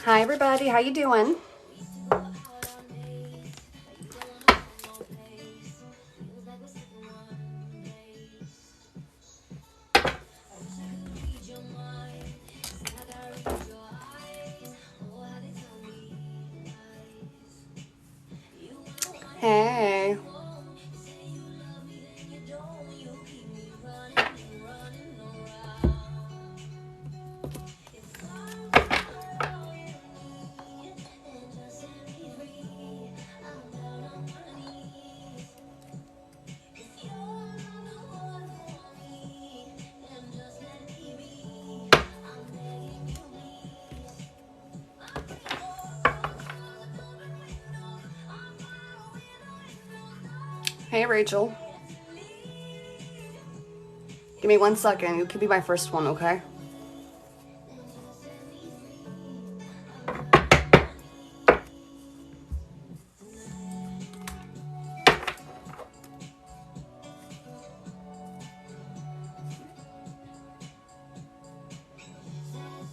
Hi everybody, how you doing? Hey. Hey Rachel. Give me 1 second. You could be my first one, okay?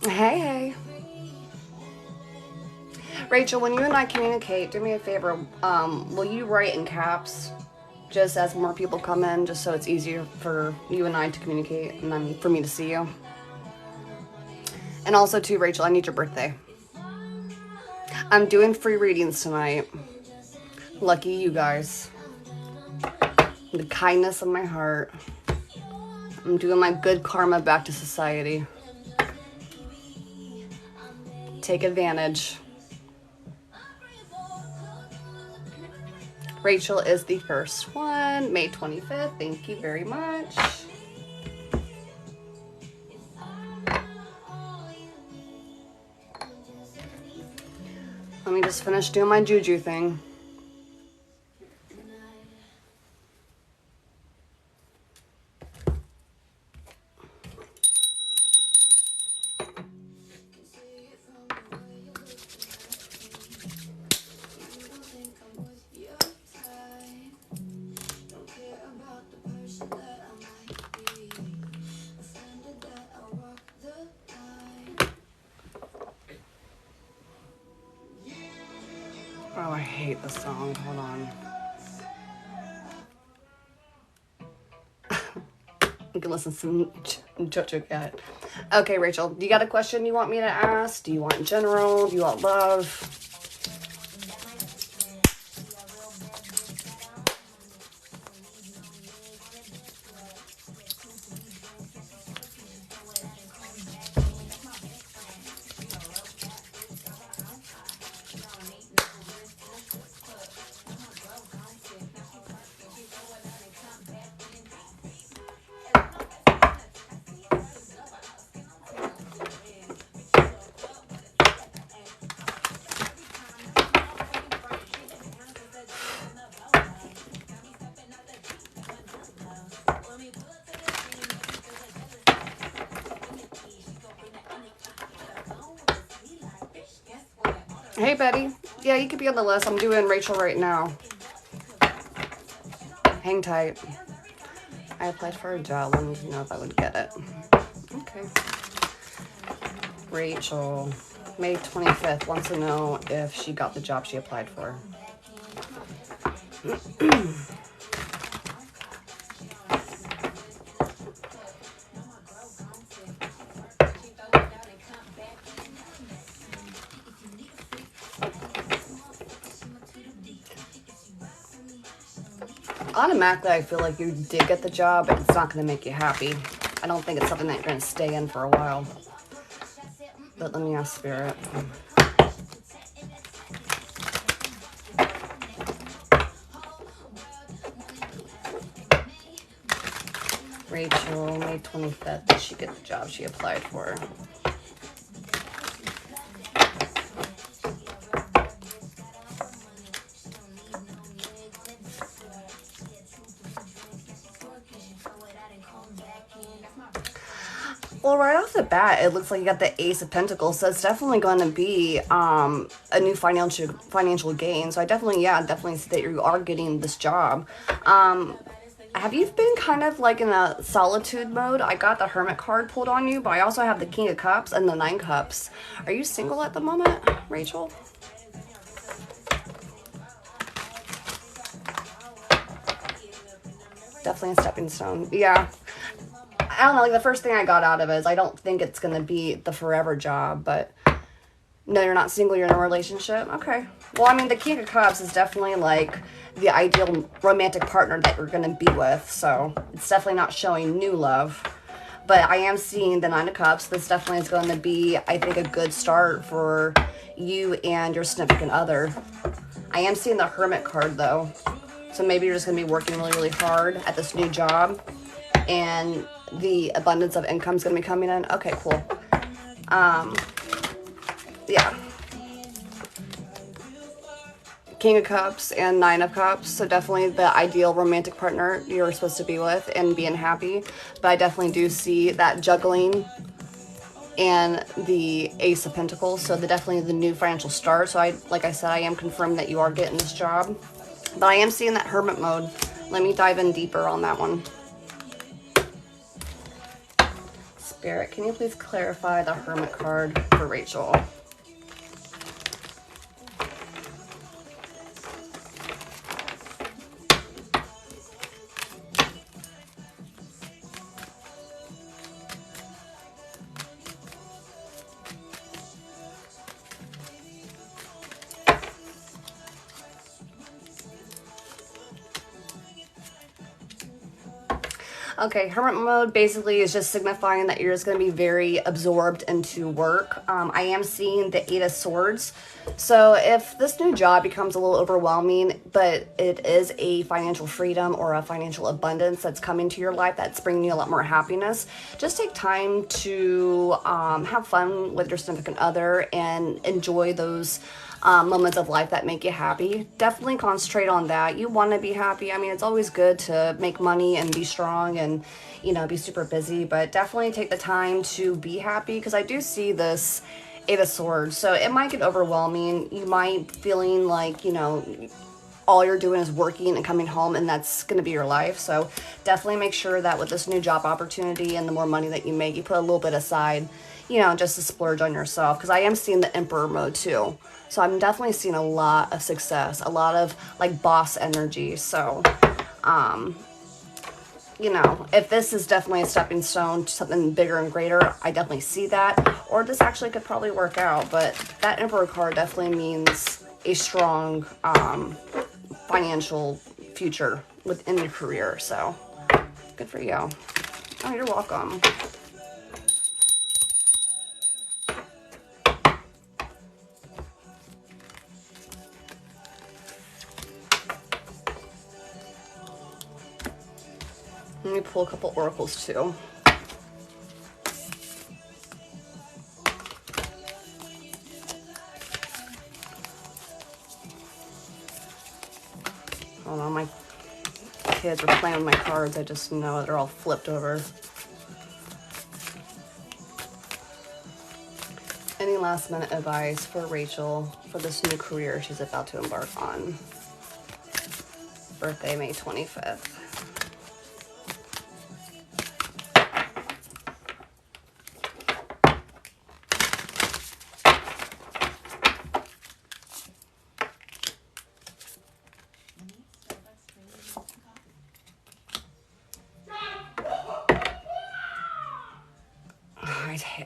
Hey. Rachel, when you and I communicate, do me a favor. Will you write in caps just as more people come in, just so it's easier for you and I to communicate and then for me to see you? And also, too, Rachel, I need your birthday. I'm doing free readings tonight. Lucky you guys. The kindness of my heart. I'm doing my good karma back to society. Take advantage. Rachel is the first one, May 25th. Thank you very much. Let me just finish doing my juju thing. Oh, I hate this song. Hold on. You can listen to some JoJo Cat. Okay, Rachel, do you got a question you want me to ask? Do you want general? Do you want love? Hey, Betty. Yeah, you could be on the list. I'm doing Rachel right now. Hang tight. I applied for a job. Wanted to know if I would get it. Okay. Rachel, May 25th, wants to know if she got the job she applied for. Automatically, I feel like you did get the job, but it's not going to make you happy. I don't think it's something that you're going to stay in for a while. But let me ask Spirit. Rachel, May 25th, did she get the job she applied for? Well, right off the bat, it looks like you got the Ace of Pentacles, so it's definitely going to be a new financial gain. So I definitely see that you are getting this job. Have you been kind of like in a solitude mode? I got the Hermit card pulled on you, but I also have the King of Cups and the Nine Cups. Are you single at the moment, Rachel? Definitely a stepping stone. Yeah. I don't know, like the first thing I got out of it is I don't think it's going to be the forever job, but no, you're not single, you're in a relationship. Okay. Well, I mean, the King of Cups is definitely like the ideal romantic partner that you're going to be with, so it's definitely not showing new love. But I am seeing the Nine of Cups. This definitely is going to be, I think, a good start for you and your significant other. I am seeing the Hermit card, though. So maybe you're just going to be working really, really hard at this new job, and the abundance of income is going to be coming in. Okay, cool. Yeah. King of Cups and Nine of Cups, so definitely the ideal romantic partner you're supposed to be with and being happy. But I definitely do see that juggling and the Ace of Pentacles, so definitely the new financial start. So like I said, I am confirming that you are getting this job, but I am seeing that Hermit mode. Let me dive in deeper on that one. Spirit, can you please clarify the Hermit card for Rachel? Okay, Hermit mode basically is just signifying that you're just going to be very absorbed into work. I am seeing the Eight of Swords. So if this new job becomes a little overwhelming, but it is a financial freedom or a financial abundance that's coming to your life that's bringing you a lot more happiness, just take time to have fun with your significant other and enjoy those moments of life that make you happy. Definitely concentrate on that. You want to be happy. I mean, it's always good to make money and be strong and, you know, be super busy, but definitely take the time to be happy, because I do see this Eight of Swords. So it might get overwhelming. You might feeling like, you know, all you're doing is working and coming home, and that's going to be your life. So definitely make sure that with this new job opportunity and the more money that you make, you put a little bit aside, you know, just to splurge on yourself, because I am seeing the Emperor mode too. So I'm definitely seeing a lot of success, a lot of like boss energy. So, you know, if this is definitely a stepping stone to something bigger and greater, I definitely see that. Or this actually could probably work out, but that Emperor card definitely means a strong financial future within your career. So good for you. Oh, you're welcome. Let me pull a couple oracles too. Hold on, my kids are playing with my cards. I just know they're all flipped over. Any last minute advice for Rachel for this new career she's about to embark on? Birthday, May 25th.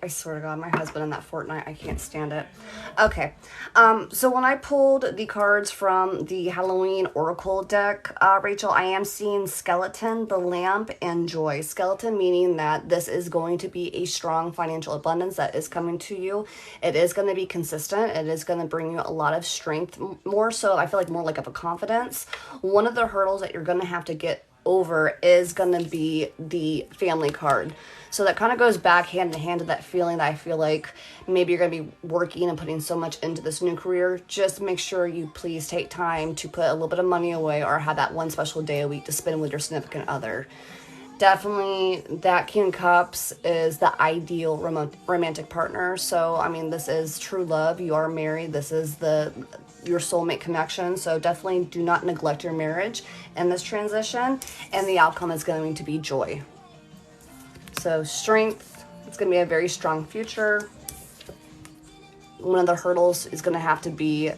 I swear to God, my husband in that Fortnite, I can't stand it. Okay, so when I pulled the cards from the Halloween Oracle deck, Rachel, I am seeing Skeleton, the Lamp, and Joy. Skeleton meaning that this is going to be a strong financial abundance that is coming to you. It is going to be consistent. It is going to bring you a lot of strength. More so, I feel like more like of a confidence. One of the hurdles that you're going to have to get over is going to be the family card. So that kind of goes back hand in hand to that feeling that I feel like maybe you're going to be working and putting so much into this new career. Just make sure you please take time to put a little bit of money away or have that one special day a week to spend with your significant other. Definitely, that King of Cups is the ideal romantic partner. So, I mean, this is true love. You are married. This is your soulmate connection. So, definitely do not neglect your marriage in this transition. And the outcome is going to be joy. So, strength. It's going to be a very strong future. One of the hurdles is going to have to be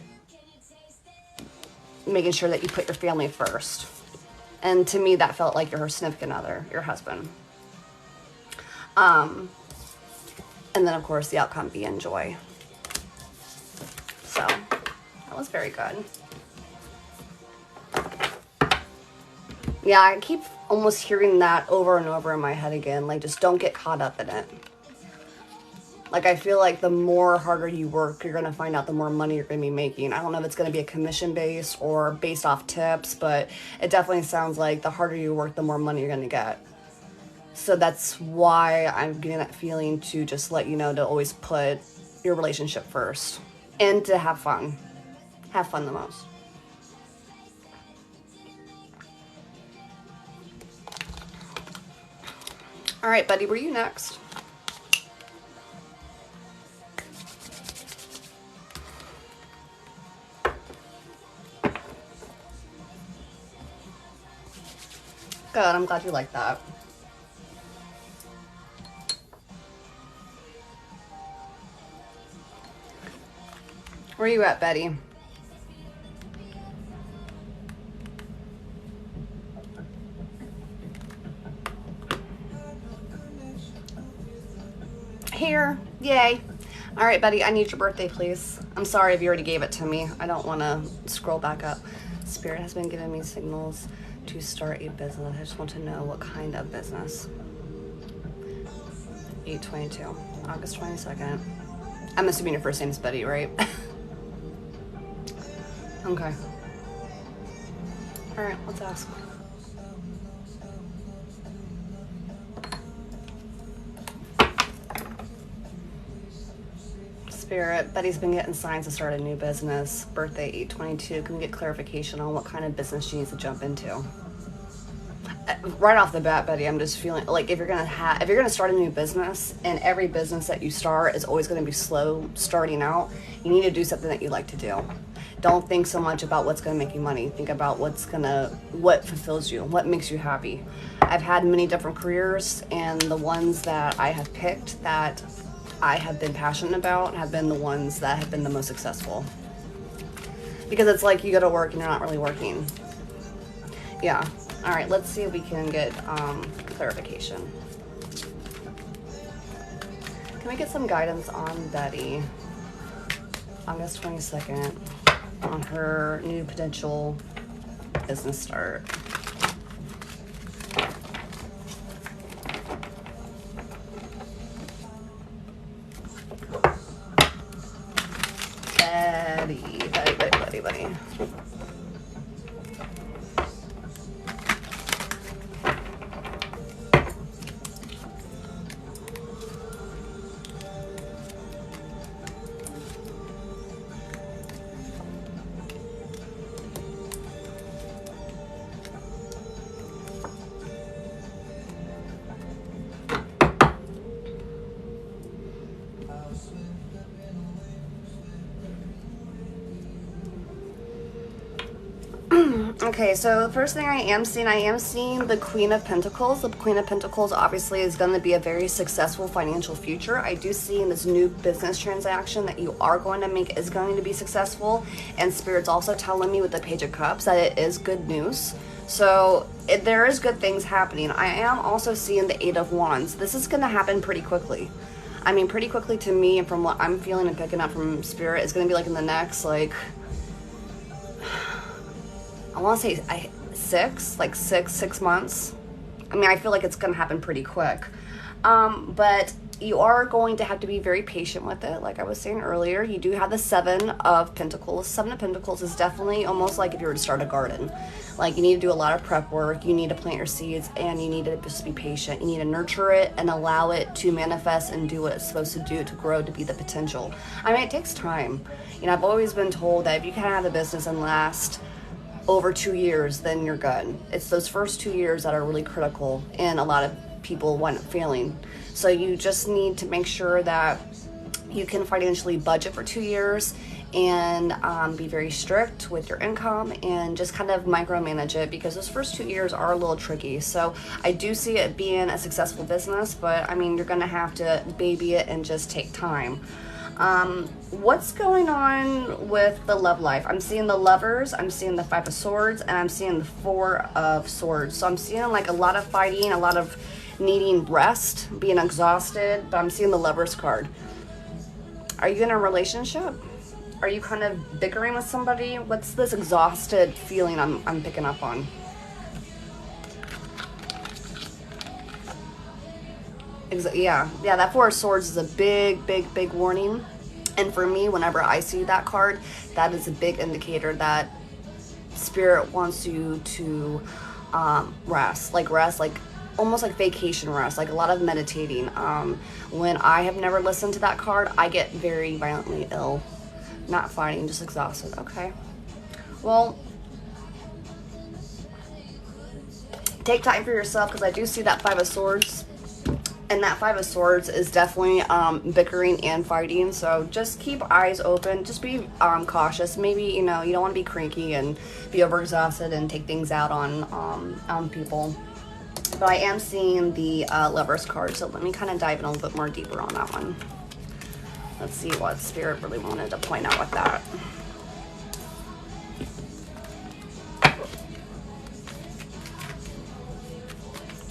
making sure that you put your family first. And to me, that felt like your significant other, your husband. And then, of course, the outcome being joy. So, that was very good. Yeah, I keep almost hearing that over and over in my head again. Like, just don't get caught up in it. Like, I feel like the more harder you work, you're going to find out the more money you're going to be making. I don't know if it's going to be a commission base or based off tips, but it definitely sounds like the harder you work, the more money you're going to get. So that's why I'm getting that feeling to just let you know to always put your relationship first and to have fun. Have fun the most. All right, buddy, were you next? Good, I'm glad you like that. Where are you at, Betty? Here, yay. All right, Betty, I need your birthday, please. I'm sorry if you already gave it to me. I don't want to scroll back up. Spirit has been giving me signals to start a business. I just want to know what kind of business. 8/22, August 22nd. I'm assuming your first name is Betty, right? Okay. All right, let's ask. Spirit, Betty's been getting signs to start a new business. Birthday 8/22. Can we get clarification on what kind of business she needs to jump into? Right off the bat, Betty, I'm just feeling like if you're gonna start a new business, and every business that you start is always gonna be slow starting out, you need to do something that you like to do. Don't think so much about what's gonna make you money. Think about what fulfills you, what makes you happy. I've had many different careers, and the ones that I have picked that I have been passionate about have been the ones that have been the most successful. Because it's like you go to work and you're not really working. Yeah. All right, let's see if we can get clarification. Can we get some guidance on Betty? August 22nd, on her new potential business start. Betty. Okay, so the first thing I am seeing the Queen of Pentacles. The Queen of Pentacles obviously is going to be a very successful financial future. I do see in this new business transaction that you are going to make is going to be successful. And Spirit's also telling me with the Page of Cups that it is good news. So there is good things happening. I am also seeing the Eight of Wands. This is going to happen pretty quickly. I mean, pretty quickly to me, and from what I'm feeling and picking up from Spirit, it's going to be like in the next, like, I want to say six months. I mean, I feel like it's going to happen pretty quick. But you are going to have to be very patient with it. Like I was saying earlier, you do have the Seven of Pentacles. Seven of Pentacles is definitely almost like if you were to start a garden. Like you need to do a lot of prep work. You need to plant your seeds and you need to just be patient. You need to nurture it and allow it to manifest and do what it's supposed to do to grow to be the potential. I mean, it takes time. You know, I've always been told that if you can have a business and last over 2 years, then you're good. It's those first 2 years that are really critical, and a lot of people wind up failing. So you just need to make sure that you can financially budget for 2 years, and be very strict with your income, and just kind of micromanage it, because those first 2 years are a little tricky. So I do see it being a successful business, but I mean, you're gonna have to baby it and just take time. What's going on with the love life? I'm seeing the Lovers, I'm seeing the Five of Swords, and I'm seeing the Four of Swords. So I'm seeing like a lot of fighting, a lot of needing rest, being exhausted, but I'm seeing the Lovers card. Are you in a relationship? Are you kind of bickering with somebody? What's this exhausted feeling I'm picking up on? Yeah, that Four of Swords is a big warning. And for me, whenever I see that card, that is a big indicator that Spirit wants you to rest, like almost like vacation rest, like a lot of meditating. When I have never listened to that card, I get very violently ill. Not fighting, just exhausted. Okay. Well, take time for yourself, because I do see that Five of Swords. And that Five of Swords is definitely bickering and fighting. So just keep eyes open. Just be cautious. Maybe, you know, you don't want to be cranky and be overexhausted and take things out on people. But I am seeing the Lovers card. So let me kind of dive in a little bit more deeper on that one. Let's see what Spirit really wanted to point out with that.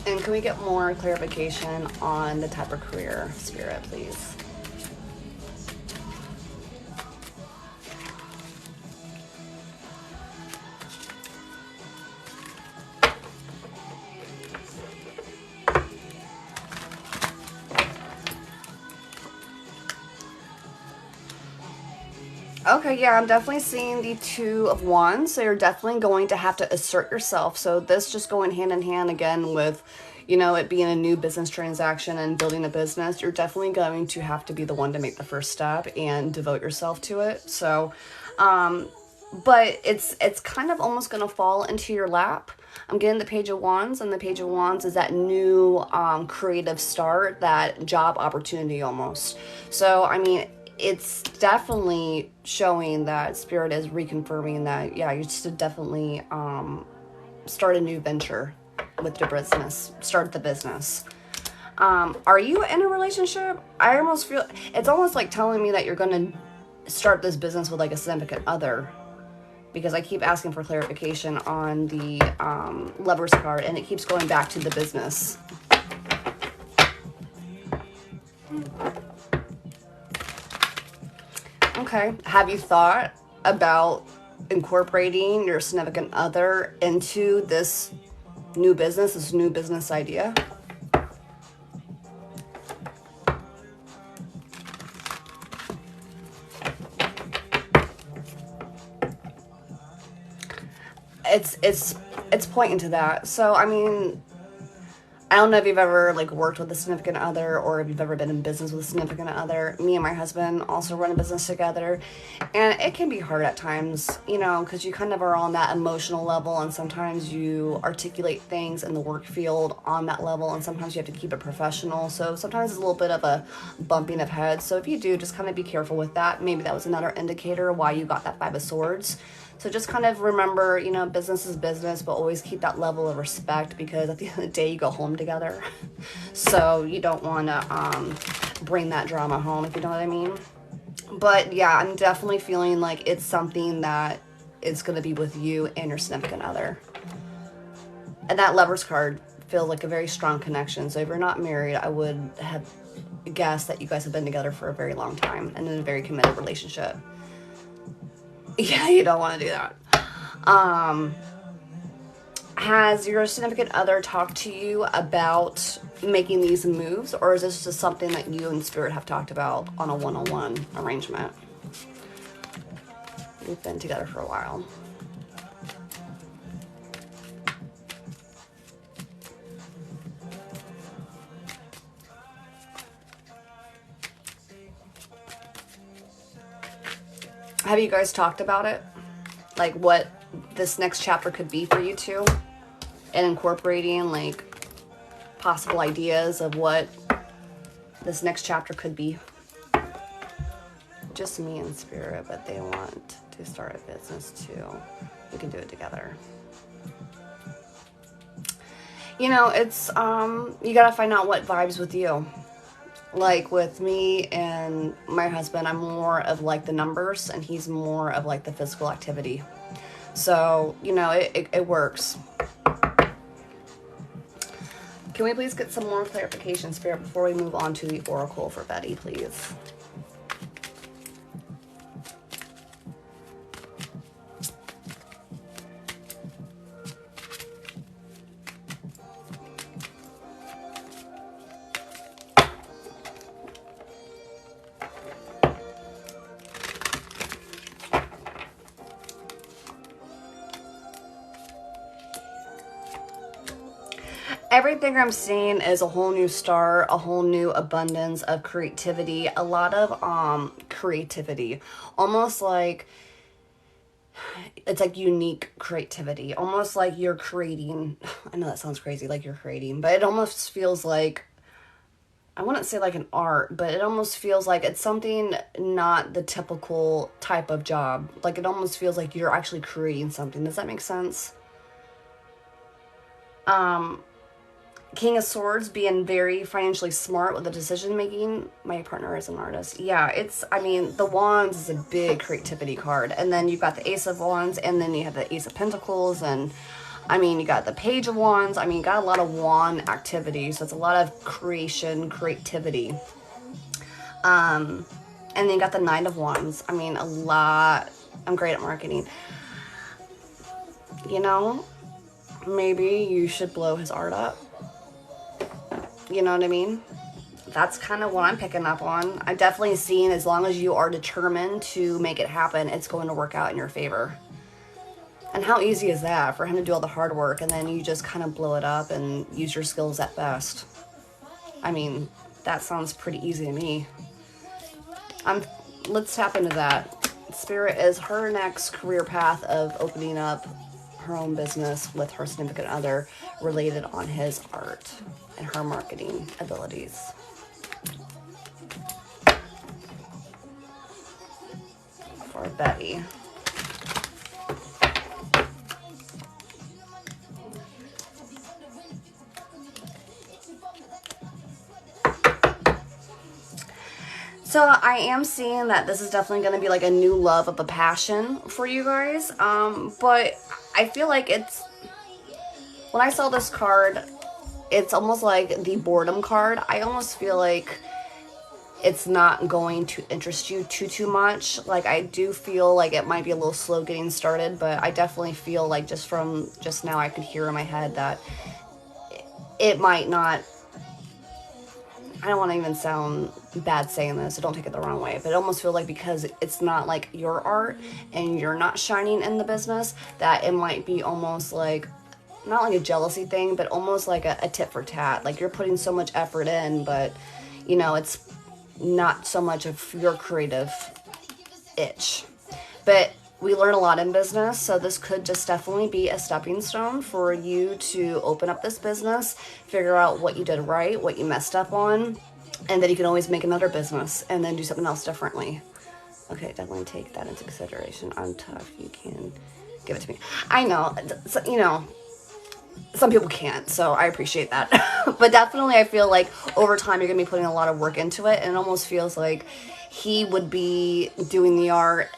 And can we get more clarification on the type of career, Spirit, please? Okay, yeah, I'm definitely seeing the Two of Wands. So you're definitely going to have to assert yourself. So this just going hand in hand again with, you know, it being a new business transaction and building a business. You're definitely going to have to be the one to make the first step and devote yourself to it. So, but it's kind of almost going to fall into your lap. I'm getting the Page of Wands, and the Page of Wands is that new creative start, that job opportunity almost. So, I mean, it's definitely showing that Spirit is reconfirming that, yeah, you should definitely start a new venture with your business, start the business. Are you in a relationship? I almost feel, it's almost like telling me that you're going to start this business with like a significant other, because I keep asking for clarification on the Lovers card, and it keeps going back to the business. Okay. Have you thought about incorporating your significant other into this new business, this new business idea? It's pointing to that. So, I mean, I don't know if you've ever like worked with a significant other, or if you've ever been in business with a significant other. Me and my husband also run a business together, and it can be hard at times, you know, because you kind of are on that emotional level, and sometimes you articulate things in the work field on that level, and sometimes you have to keep it professional. So sometimes it's a little bit of a bumping of heads. So if you do, just kind of be careful with that. Maybe that was another indicator why you got that Five of Swords. So just kind of remember, you know, business is business, but always keep that level of respect, because at the end of the day, you go home together. So you don't want to bring that drama home, if you know what I mean. But yeah, I'm definitely feeling like it's something that is going to be with you and your significant other. And that Lovers card feels like a very strong connection. So if you're not married, I would have guessed that you guys have been together for a very long time and in a very committed relationship. Yeah, you don't want to do that. Has your significant other talked to you about making these moves, or is this just something that you and Spirit have talked about on a one-on-one arrangement? We've been together for a while. Have you guys talked about it? Like what this next chapter could be for you two, and incorporating like possible ideas of what this next chapter could be. Just me and Spirit, but they want to start a business too. We can do it together. You know, it's you gotta find out what vibes with you. Like with me and my husband, I'm more of like the numbers and he's more of like the physical activity. So, you know, it works. Can we please get some more clarification, Spirit, before we move on to the oracle for Betty, please? Everything I'm seeing is a whole new start, a whole new abundance of creativity, a lot of creativity, almost like it's like unique creativity, almost like you're creating. I know that sounds crazy, like you're creating, but it almost feels like, I wouldn't say like an art, but it almost feels like it's something not the typical type of job. Like it almost feels like you're actually creating something. Does that make sense? King of Swords, being very financially smart with the decision making. My partner is an artist. Yeah, it's, I mean, the Wands is a big creativity card. And then you've got the Ace of Wands, and then you have the Ace of Pentacles, and I mean, you got the Page of Wands. I mean, you got a lot of wand activity, so it's a lot of creation, creativity. And then you got the Knight of Wands. I mean, a lot. I'm great at marketing. You know, maybe you should blow his art up. You know what I mean? That's kind of what I'm picking up on. I'm definitely seeing as long as you are determined to make it happen, it's going to work out in your favor. And how easy is that for him to do all the hard work and then you just kind of blow it up and use your skills at best? I mean, that sounds pretty easy to me. Let's tap into that. Spirit is her next career path of opening up her own business with her significant other related on his art and her marketing abilities. For Betty. So I am seeing that this is definitely going to be like a new love of a passion for you guys. But I feel like it's, when I saw this card, it's almost like the boredom card. I almost feel like it's not going to interest you too much. Like I do feel like it might be a little slow getting started, but I definitely feel like just from just now I could hear in my head that it might not, I don't want to even sound bad saying this, so don't take it the wrong way, but it almost feels like because it's not like your art and you're not shining in the business, that it might be almost like, not like a jealousy thing, but almost like a tit for tat. Like you're putting so much effort in, but you know, it's not so much of your creative itch. But we learn a lot in business, so this could just definitely be a stepping stone for you to open up this business, figure out what you did right, what you messed up on, and then you can always make another business and then do something else differently. Okay, definitely take that into consideration. I'm tough. You can give it to me. I know, so, you know, some people can't, so I appreciate that. But definitely I feel like over time you're going to be putting a lot of work into it, and it almost feels like he would be doing the art,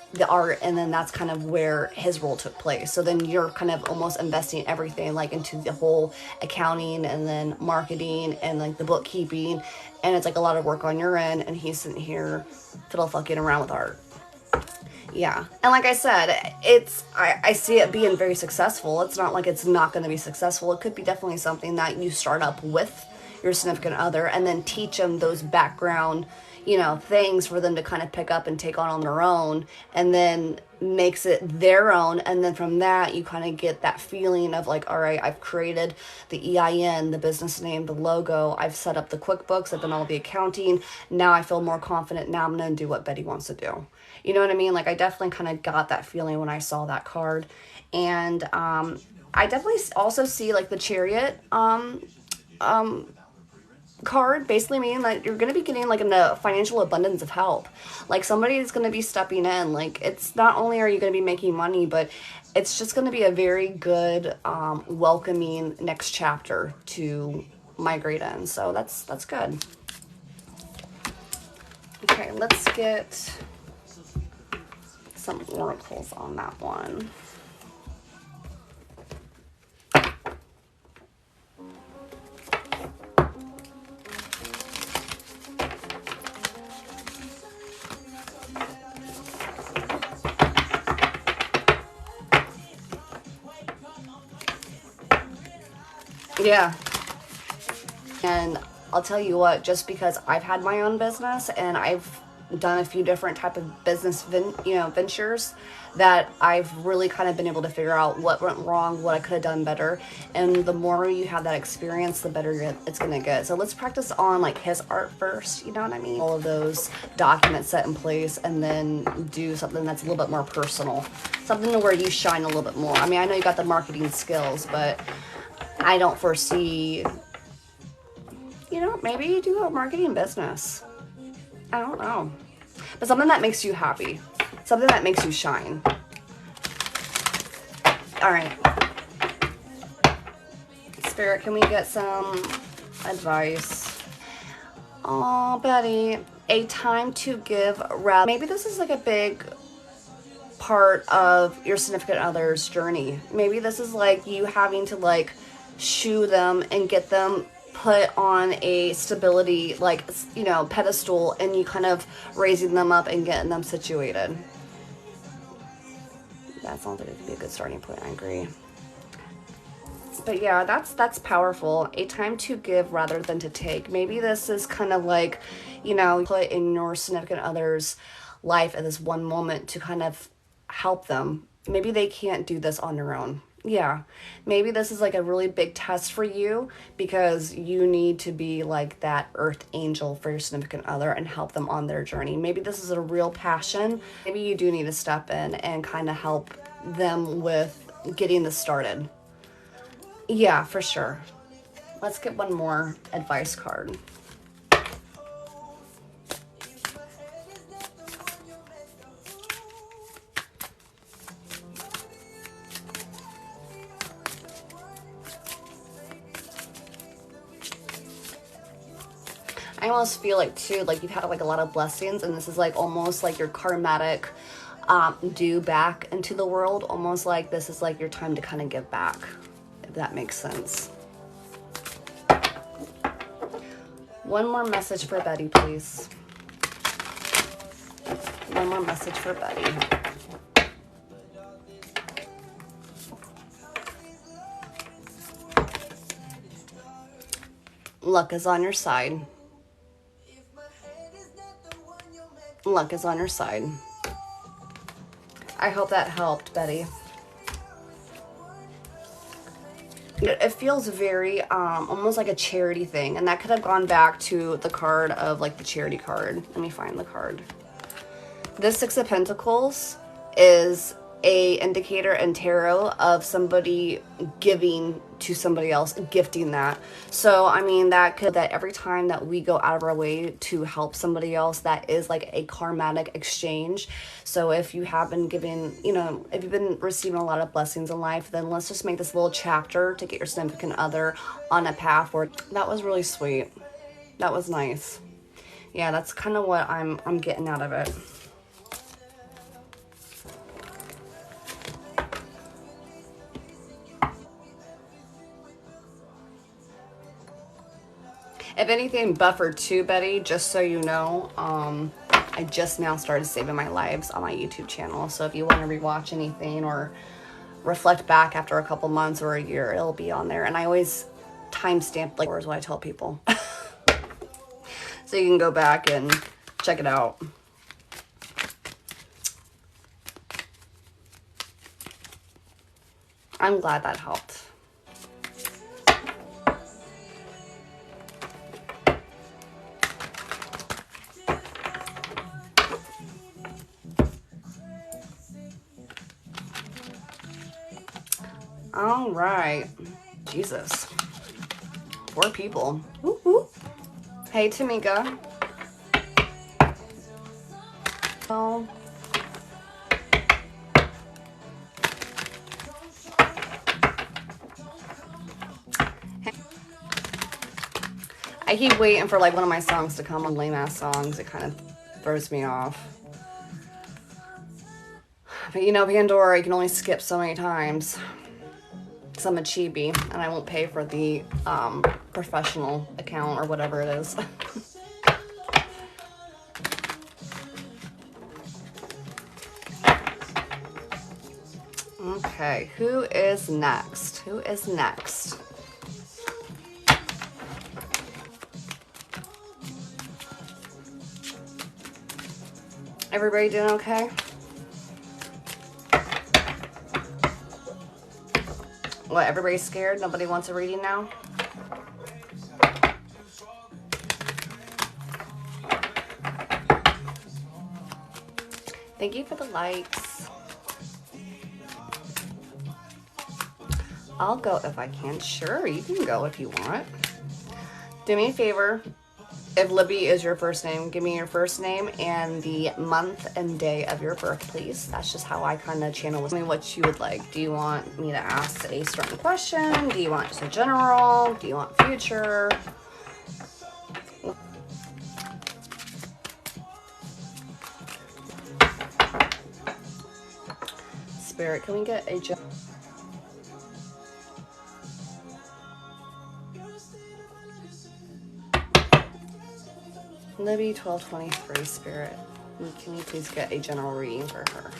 and then that's kind of where his role took place. So then you're kind of almost investing everything like into the whole accounting and then marketing and like the bookkeeping, and it's like a lot of work on your end, and he's sitting here fiddle fucking around with art. Yeah, and like I said, it's I see it being very successful. It's not like it's not going to be successful. It could be definitely something that you start up with your significant other and then teach them those background, you know, things for them to kind of pick up and take on their own. And then makes it their own, and then from that you kind of get that feeling of like, all right, I've created the EIN, the business name, the logo, I've set up the QuickBooks, I've done all the accounting, now I feel more confident, now I'm gonna do what Betty wants to do. You know what I mean? Like, I definitely kind of got that feeling when I saw that card. And I definitely also see like the Chariot card basically meaning that you're going to be getting like a financial abundance of help. Like, somebody is going to be stepping in. Like, it's not only are you going to be making money, but it's just going to be a very good welcoming next chapter to migrate in. So that's good. Okay, let's get some oracles on that one. Yeah. And I'll tell you what, just because I've had my own business and I've done a few different type of business ventures, that I've really kind of been able to figure out what went wrong, what I could have done better. And the more you have that experience, the better it's going to get. So let's practice on like his art first, you know what I mean? All of those documents set in place, and then do something that's a little bit more personal. Something to where you shine a little bit more. I mean, I know you got the marketing skills, but I don't foresee, maybe you do a marketing business. I don't know. But something that makes you happy. Something that makes you shine. All right. Spirit, can we get some advice? Oh, Betty, a time to give rather. Maybe this is like a big part of your significant other's journey. Maybe this is like you having to like shoo them and get them put on a stability, like, pedestal, and you kind of raising them up and getting them situated. That sounds like it could be a good starting point. I agree. But yeah, that's powerful. A time to give rather than to take. Maybe this is kind of like, put in your significant other's life at this one moment to kind of help them. Maybe they can't do this on their own. Yeah, maybe this is like a really big test for you, because you need to be like that earth angel for your significant other and help them on their journey. Maybe this is a real passion. Maybe you do need to step in and kind of help them with getting this started. Yeah, for sure. Let's get one more advice card. I almost feel like too, like you've had like a lot of blessings, and this is like almost like your karmatic due back into the world. Almost like this is like your time to kind of give back, if that makes sense. One more message for Betty, please. One more message for Betty. Luck is on your side. Luck is on your side. I hope that helped, Betty. It feels very almost like a charity thing, and that could have gone back to the card of like the charity card. Let me find the card. This Six of Pentacles is a indicator in tarot of somebody giving to somebody else, gifting that. So I mean, that every time that we go out of our way to help somebody else, that is like a karmatic exchange. So if you have been giving, if you've been receiving a lot of blessings in life, then let's just make this little chapter to get your significant other on a path where that was really sweet. That was nice. Yeah, that's kind of what I'm getting out of it. If anything, buffer too, Betty, just so you know, I just now started saving my lives on my YouTube channel. So if you want to rewatch anything or reflect back after a couple months or a year, it'll be on there. And I always timestamp, like, is what I tell people. So you can go back and check it out. I'm glad that helped. All right. Jesus. 4 people. Woo-hoo. Hey, Tamika. Oh. I keep waiting for like one of my songs to come on, lame ass songs. It kind of throws me off. But you know, Pandora, you can only skip so many times. Because I'm a chibi and I won't pay for the professional account or whatever it is. Okay, who is next? Who is next? Everybody doing okay? What, everybody's scared? Nobody wants a reading now? Thank you for the likes. I'll go if I can. Sure, you can go if you want. Do me a favor. If Libby is your first name, give me your first name and the month and day of your birth, please. That's just how I kind of channel. Tell me what you would like. Do you want me to ask a certain question? Do you want just a general? Do you want future? Spirit, can we get a general? Libby 1223 Spirit. Can you please get a general reading for her?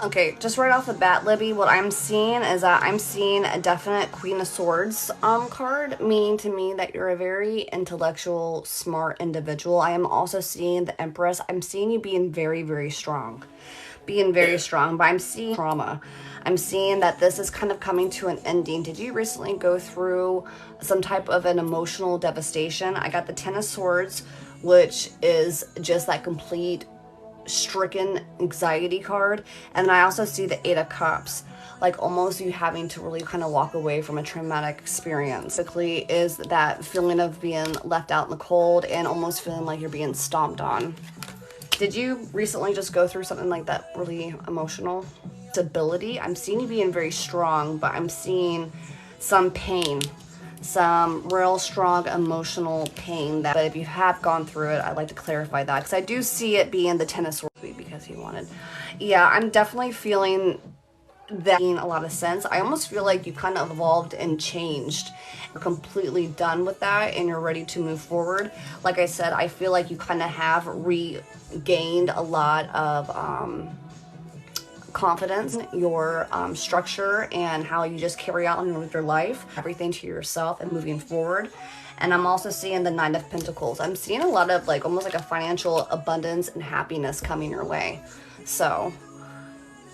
Okay, just right off the bat, Libby, what I'm seeing is that I'm seeing a definite Queen of Swords card, meaning to me that you're a very intellectual, smart individual. I am also seeing the Empress. I'm seeing you being very, very strong. Being very strong, but I'm seeing trauma. I'm seeing that this is kind of coming to an ending. Did you recently go through some type of an emotional devastation? I got the Ten of Swords, which is just that complete stricken anxiety card, and then I also see the Eight of Cups, like almost you having to really kind of walk away from a traumatic experience. Basically is that feeling of being left out in the cold and almost feeling like you're being stomped on. Did you recently just go through something like that really emotional? Stability, I'm seeing you being very strong, but I'm seeing some pain, some real strong emotional pain. That if you have gone through it, I'd like to clarify that, because I do see it being the Ten of Swords because he wanted. Yeah, I'm definitely feeling that making a lot of sense. I almost feel like you kind of evolved and changed. You're completely done with that and you're ready to move forward. Like I said, I feel like you kind of have regained a lot of confidence, your structure, and how you just carry on with your life, everything to yourself and moving forward. And I'm also seeing the Nine of Pentacles. I'm seeing a lot of like almost like a financial abundance and happiness coming your way. So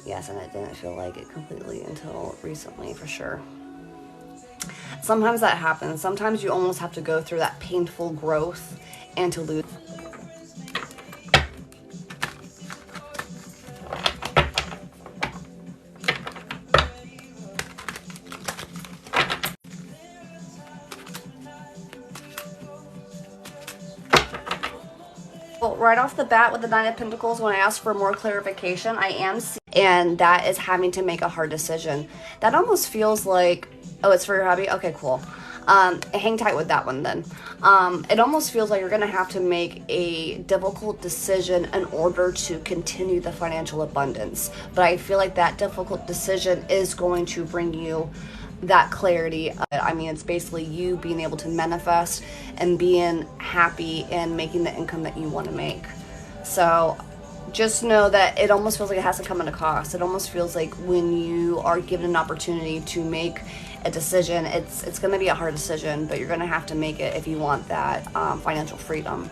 yes, and it didn't feel like it completely until recently, for sure. Sometimes that happens. Sometimes you almost have to go through that painful growth and to lose. Well, right off the bat with the Nine of Pentacles, when I ask for more clarification, I am seeing, and that is having to make a hard decision. That almost feels like, oh, it's for your hobby? Okay, cool. Hang tight with that one then. It almost feels like you're going to have to make a difficult decision in order to continue the financial abundance. But I feel like that difficult decision is going to bring you that clarity. I mean, it's basically you being able to manifest and being happy and making the income that you want to make. So just know that it almost feels like it has to come at a cost. It almost feels like when you are given an opportunity to make a decision, it's going to be a hard decision, but you're going to have to make it if you want that financial freedom.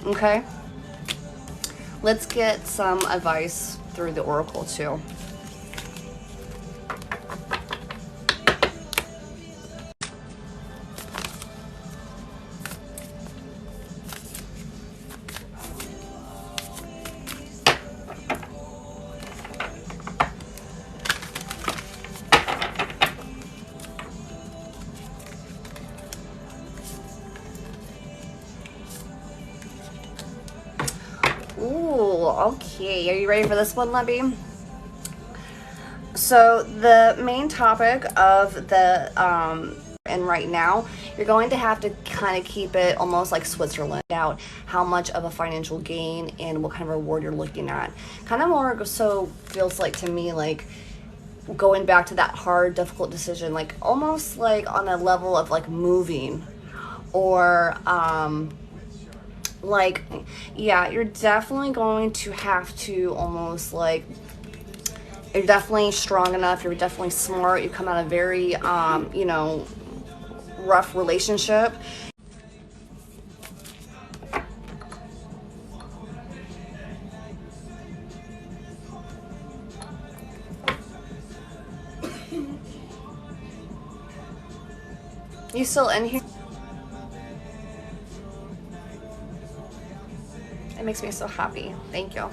Okay? Let's get some advice through the Oracle too. Ooh, okay. Are you ready for this one, Lebby? So the main topic of the and right now, you're going to have to kind of keep it almost like Switzerland out how much of a financial gain and what kind of reward you're looking at. Kind of more so feels like to me like going back to that hard, difficult decision, like almost like on a level of like moving or like, yeah, you're definitely going to have to almost like, you're definitely strong enough, you're definitely smart, you come out of a very, you know, rough relationship. You still in here? It makes me so happy. Thank you.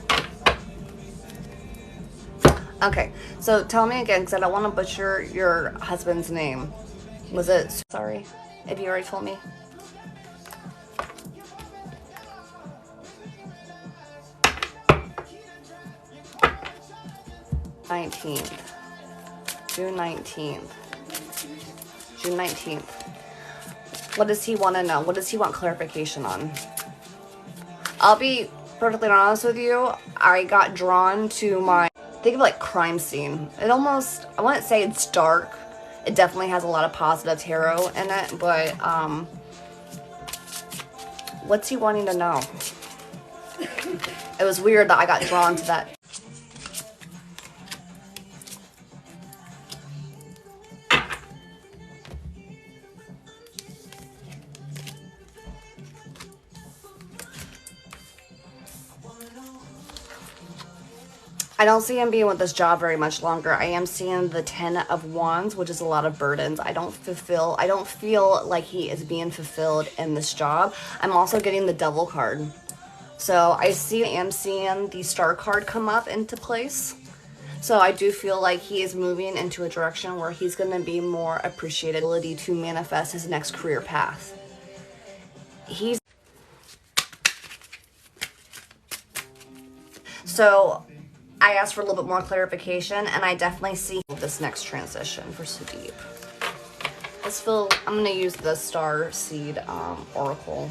Okay, so tell me again, because I don't want to butcher your husband's name. Was it, sorry, if you already told me? June 19th. June 19th. What does he want to know? What does he want clarification on? I'll be perfectly honest with you. I got drawn to my, think of like crime scene. It almost, I wouldn't say it's dark. It definitely has a lot of positive tarot in it, but what's he wanting to know? It was weird that I got drawn to that. I don't see him being with this job very much longer. I am seeing the 10 of Wands, which is a lot of burdens. I don't feel like he is being fulfilled in this job. I'm also getting the Devil card. So I am seeing the Star card come up into place. So I do feel like he is moving into a direction where he's going to be more appreciated, ability to manifest his next career path. So I asked for a little bit more clarification, and I definitely see this next transition for Sudeep. I'm going to use the Star Seed Oracle,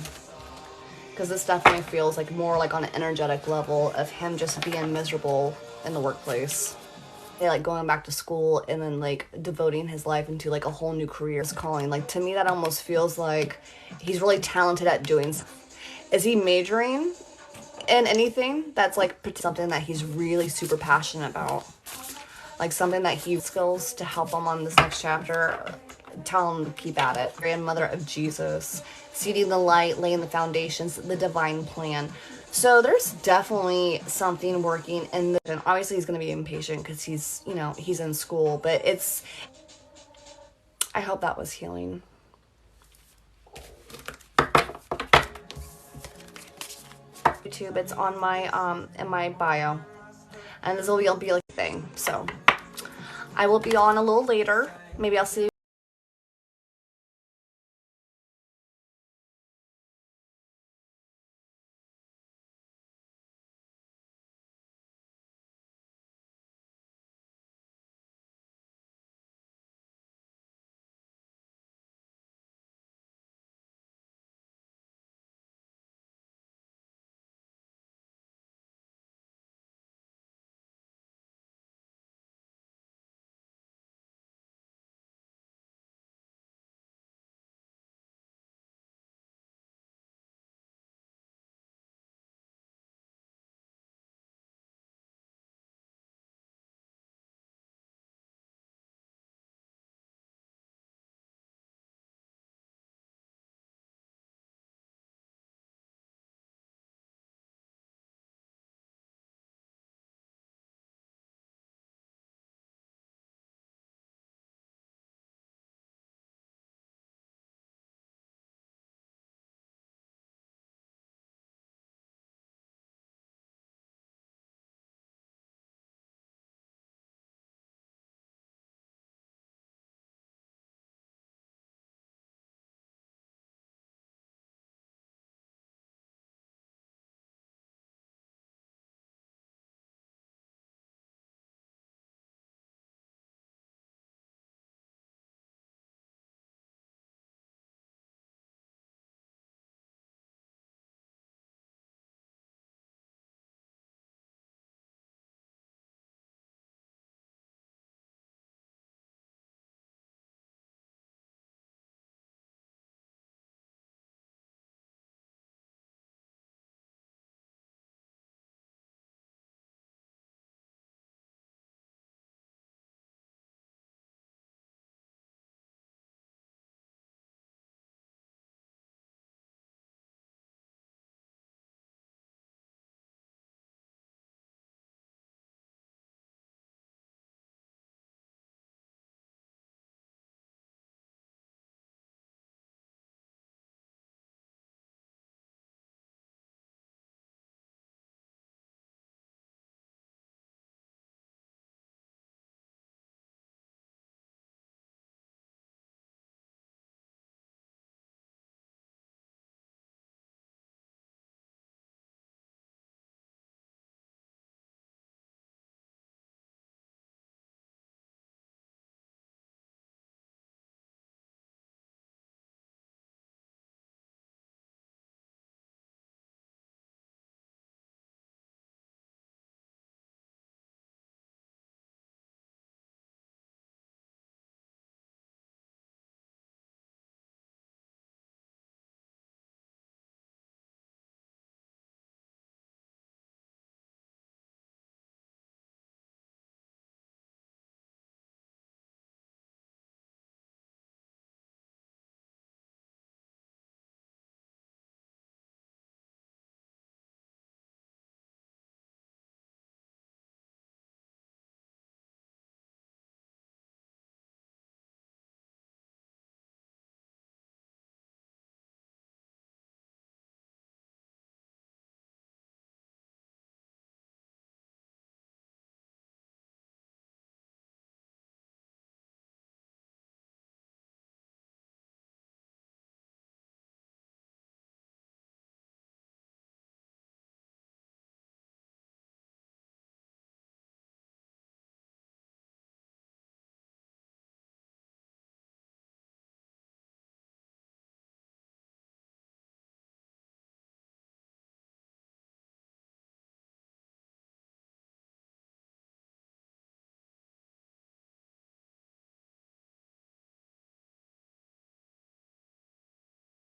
because this definitely feels like more like on an energetic level of him just being miserable in the workplace. Like going back to school and then like devoting his life into like a whole new career. His calling. Like to me, that almost feels like he's really talented at doing something. Is he majoring in anything that's like something that he's really super passionate about, like something that he skills to help him on this next chapter? Tell him to keep at it. Grandmother of Jesus, seeding the light, laying the foundations, the divine plan. So there's definitely something working in the, and obviously he's going to be impatient because he's, you know, he's in school, but I hope that was healing. YouTube, it's on my in my bio, and this will be like a thing. So I will be on a little later. Maybe I'll see you